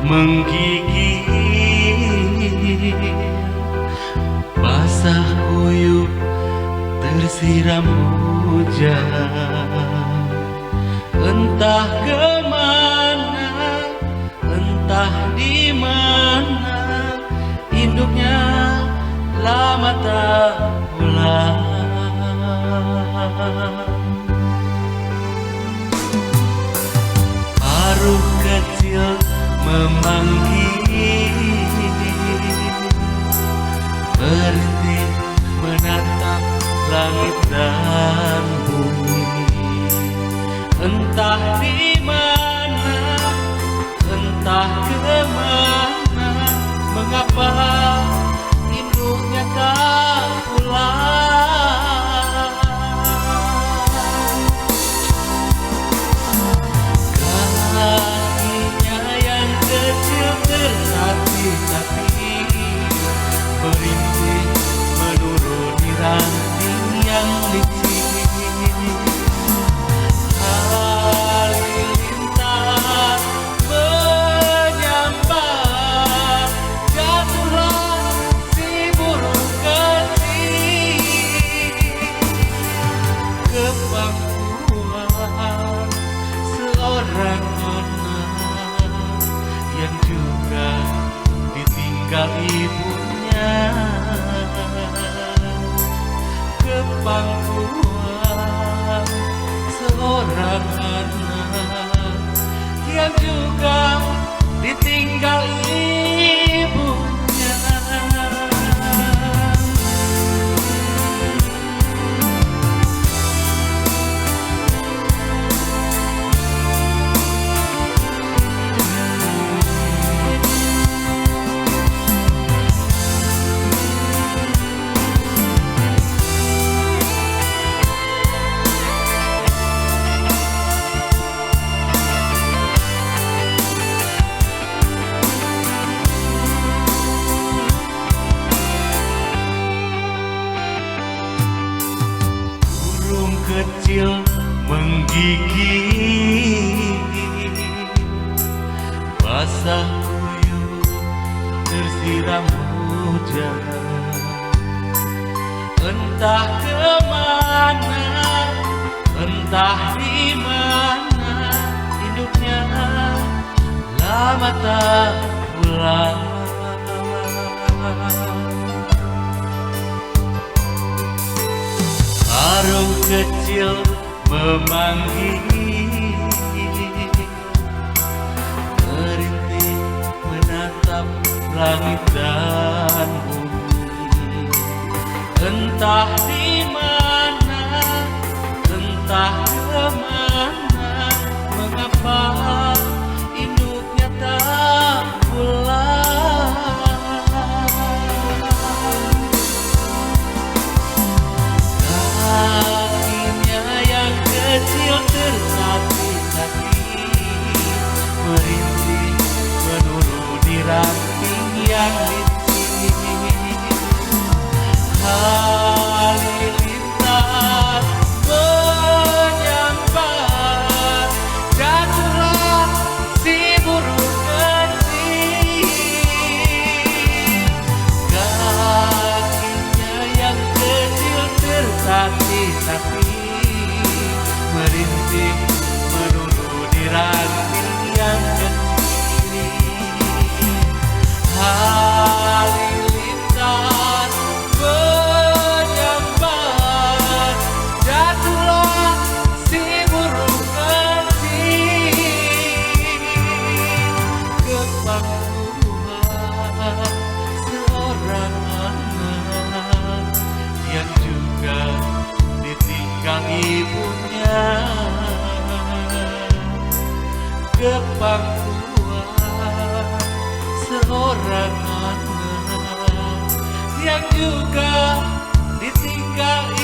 menggigit, basah kuyup tersiram hujan. Entah kemana, entah di mana, induknya lama tak pulang. Paruh kecil memanggil, berhenti menatap langit dan bumi. Entah di mana, entah kemana, mengapa induknya tak pulang. Kakinya yang kecil tertatih-tatih, merintih menuruni ranting yang licin. Halilintar menyambar, jatuhlah si burung kecil ke pangkuan seorang anak yang juga ditinggal ibunya. Ke pangkuan seorang anak yang juga ditinggal ibunya. Kecil menggigit, basah kuyup tersiram hujan. Entah kemana, entah di mana, induknya lama tak pulang. Sarung kecil memanggil, merintih menatap langit dan bumi. Entah di mana, entah kemana, mengapa induknya tak pulang. Kakinya yang kecil tertatih-tatih, merintih menuruni ranting yang licin. Halilintar menyambar, jatuhlah si burung kecil. Kakinya yang kecil tertatih-tatih, merintih menuruni ranting yang kecil. Halilintar menyambar, jatuhlah si burung kecil ke pangkuan seorang anak yang juga ditinggal ibunya. Ke pangkuan seorang anak yang juga ditinggal